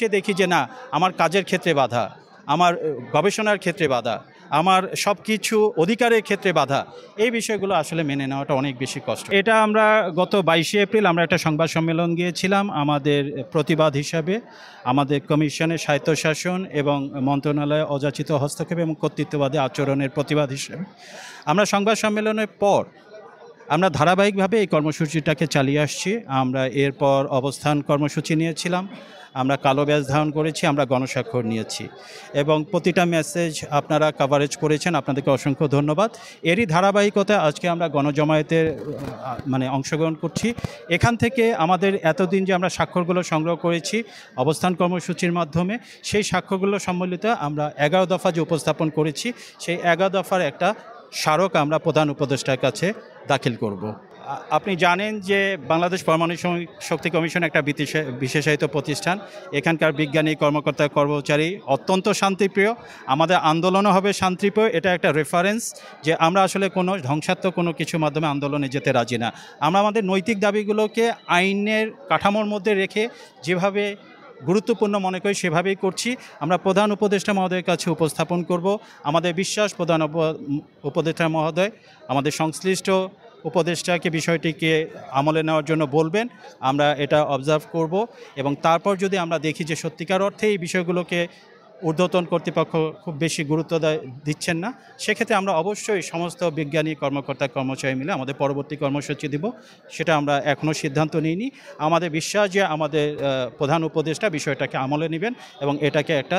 সে দেখি যে না আমার কাজের ক্ষেত্রে বাধা, আমার গবেষণার ক্ষেত্রে বাধা, আমার সব কিছু অধিকারের ক্ষেত্রে বাধা, এই বিষয়গুলো আসলে মেনে নেওয়াটা অনেক বেশি কষ্ট। এটা আমরা গত 22শে এপ্রিল আমরা একটা সংবাদ সম্মেলন গিয়েছিলাম আমাদের প্রতিবাদ হিসাবে আমাদের কমিশনের স্বায়ত্তশাসন এবং মন্ত্রণালয়ে অযাচিত হস্তক্ষেপ এবং কর্তৃত্ববাদী আচরণের প্রতিবাদ হিসেবে আমরা সংবাদ সম্মেলনের পর আমরা ধারাবাহিকভাবে এই কর্মসূচিটাকে চালিয়ে আসছি। আমরা এরপর অবস্থান কর্মসূচি নিয়েছিলাম, আমরা কালো ব্যাজ ধারণ করেছি, আমরা গণস্বাক্ষর নিয়েছি এবং প্রতিটা মেসেজ আপনারা কভারেজ করেছেন, আপনাদেরকে অসংখ্য ধন্যবাদ। এরই ধারাবাহিকতা আজকে আমরা গণজমায়েতের অংশগ্রহণ করছি। এখান থেকে আমাদের এতদিন যে আমরা স্বাক্ষরগুলো সংগ্রহ করেছি অবস্থান কর্মসূচির মাধ্যমে, সেই স্বাক্ষরগুলো সম্মিলিত আমরা 11 দফা যে উপস্থাপন করেছি, সেই 11 দফার একটা স্মারক আমরা প্রধান উপদেষ্টার কাছে দাখিল করব। আপনি জানেন যে বাংলাদেশ পরমাণু শক্তি কমিশন একটা বিশেষায়িত প্রতিষ্ঠান। এখানকার বিজ্ঞানী, কর্মকর্তা, কর্মচারী অত্যন্ত শান্তিপ্রিয়। আমাদের আন্দোলনও হবে শান্তিপ্রিয়। এটা একটা রেফারেন্স যে আমরা আসলে কোনো ধ্বংসাত্মক কোনো কিছুর মাধ্যমে আন্দোলনে যেতে রাজি না। আমরা আমাদের নৈতিক দাবিগুলোকে আইনের কাঠামোর মধ্যে রেখে যেভাবে গুরুত্বপূর্ণ মনে করি সেভাবেই করছি। আমরা প্রধান উপদেষ্টা মহোদয়ের কাছে উপস্থাপন করব। আমাদের বিশ্বাস প্রধান উপদেষ্টা মহোদয় আমাদের সংশ্লিষ্ট উপদেষ্টাকে বিষয়টিকে আমলে নেওয়ার জন্য বলবেন। আমরা এটা অবজার্ভ করব এবং তারপর যদি আমরা দেখি যে সত্যিকার অর্থে এই বিষয়গুলোকে ঊর্ধ্বতন কর্তৃপক্ষ খুব বেশি গুরুত্ব দিচ্ছেন না, সেক্ষেত্রে আমরা অবশ্যই সমস্ত বিজ্ঞানী, কর্মকর্তা, কর্মচারী মিলে আমাদের পরবর্তী কর্মসূচি দিব। সেটা আমরা এখনও সিদ্ধান্ত নিইনি। আমাদের বিশ্বাস যে আমাদের প্রধান উপদেষ্টা বিষয়টাকে আমলে নেবেন এবং এটাকে একটা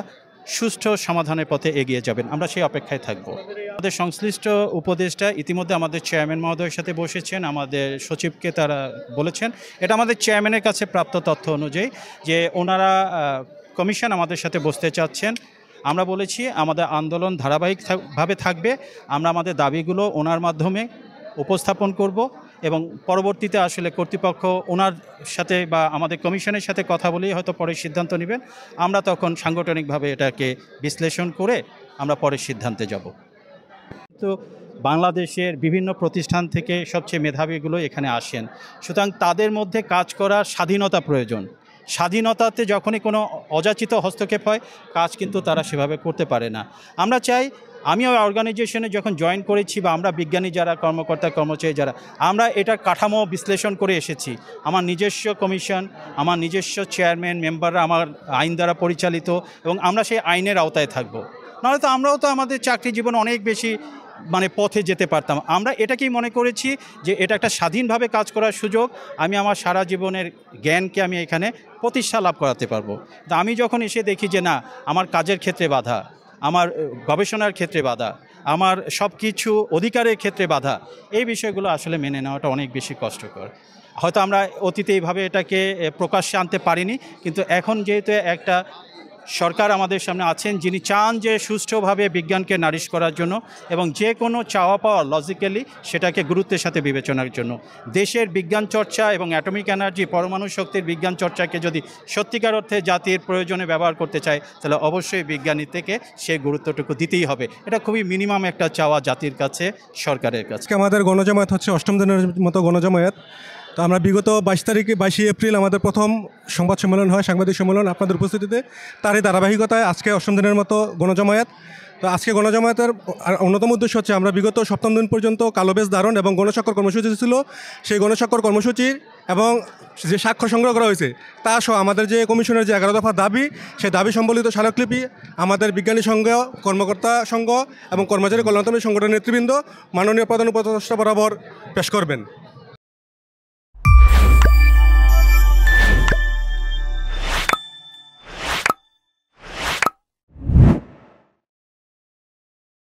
সুষ্ঠু সমাধানের পথে এগিয়ে যাবেন। আমরা সেই অপেক্ষায় থাকব। আমাদের সংশ্লিষ্ট উপদেষ্টা ইতিমধ্যে আমাদের চেয়ারম্যান মহোদয়ের সাথে বসেছেন, আমাদের সচিবকে তারা বলেছেন। এটা আমাদের চেয়ারম্যানের কাছে প্রাপ্ত তথ্য অনুযায়ী যে ওনারা কমিশন আমাদের সাথে বসতে চাচ্ছেন। আমরা বলেছি আমাদের আন্দোলন ধারাবাহিকভাবে থাকবে। আমরা আমাদের দাবিগুলো ওনার মাধ্যমে উপস্থাপন করব এবং পরবর্তীতে আসলে কর্তৃপক্ষ ওনার সাথে বা আমাদের কমিশনের সাথে কথা বলেই হয়তো পরে সিদ্ধান্ত নেবেন। আমরা তখন সাংগঠনিকভাবে এটাকে বিশ্লেষণ করে আমরা পরের সিদ্ধান্তে যাব। তো বাংলাদেশের বিভিন্ন প্রতিষ্ঠান থেকে সবচেয়ে মেধাবীগুলো এখানে আসেন, সুতরাং তাদের মধ্যে কাজ করার স্বাধীনতা প্রয়োজন। স্বাধীনতাতে যখনই কোনো অযাচিত হস্তক্ষেপ হয় কাজ কিন্তু তারা সেভাবে করতে পারে না। আমরা চাই, আমি ওই অর্গানাইজেশনে যখন জয়েন করেছি বা আমরা বিজ্ঞানী যারা, কর্মকর্তা, কর্মচারী যারা, আমরা এটার কাঠামো বিশ্লেষণ করে এসেছি। আমার নিজস্ব কমিশন, আমার নিজস্ব চেয়ারম্যান, মেম্বাররা আমার আইন দ্বারা পরিচালিত এবং আমরা সেই আইনের আওতায় থাকব। নাহলে তো আমরাও তো আমাদের চাকরি জীবন অনেক বেশি পথে যেতে পারতাম। আমরা এটাকেই মনে করেছি যে এটা একটা স্বাধীনভাবে কাজ করার সুযোগ। আমি আমার সারা জীবনের জ্ঞানকে আমি এখানে প্রতিষ্ঠা লাভ করাতে পারবো। তা আমি যখন এসে দেখি যে না আমার কাজের ক্ষেত্রে বাধা, আমার গবেষণার ক্ষেত্রে বাধা, আমার সব কিছু অধিকারের ক্ষেত্রে বাধা, এই বিষয়গুলো আসলে মেনে নেওয়াটা অনেক বেশি কষ্টকর। হয়তো আমরা অতীতে এইভাবে এটাকে প্রকাশ্যে আনতে পারিনি, কিন্তু এখন যেহেতু একটা সরকার আমাদের সামনে আছেন যিনি চান যে সুষ্ঠুভাবে বিজ্ঞানকে নারিশ করার জন্য এবং যে কোনো চাওয়া পাওয়া লজিক্যালি সেটাকে গুরুত্বের সাথে বিবেচনার জন্য, দেশের বিজ্ঞান চর্চা এবং অ্যাটমিক এনার্জি, পরমাণু শক্তির বিজ্ঞান চর্চাকে যদি সত্যিকার অর্থে জাতির প্রয়োজনে ব্যবহার করতে চায় তাহলে অবশ্যই বিজ্ঞানী থেকে সেই গুরুত্বটুকু দিতেই হবে। এটা খুবই মিনিমাম একটা চাওয়া জাতির কাছে, সরকারের কাছে। আমাদের গণজমায়েত হচ্ছে 8ম দিনের মতো গণজমায়েত। তো আমরা বিগত 22 এপ্রিল আমাদের প্রথম সংবাদ সম্মেলন হয়, সাংবাদিক সম্মেলন আপনাদের উপস্থিতিতে। তারই ধারাবাহিকতায় আজকে 8ম দিনের মতো গণজমায়েত। তো আজকে গণজমায়েতের অন্যতম উদ্দেশ্য হচ্ছে আমরা বিগত 7ম দিন পর্যন্ত কালো ব্যাজ ধারণ এবং গণস্বাক্ষর কর্মসূচি ছিল, সেই গণস্বাক্ষর কর্মসূচির এবং যে স্বাক্ষর সংগ্রহ করা হয়েছে তা সহ আমাদের যে কমিশনের যে 11 দফা দাবি, সেই দাবি সম্বলিত স্মারকলিপি আমাদের বিজ্ঞানী সংঘ, কর্মকর্তা সংঘ এবং কর্মচারী কল্যাণ সংগঠনের নেতৃবৃন্দ মাননীয় প্রধান উপদেষ্টা বরাবর পেশ করবেন।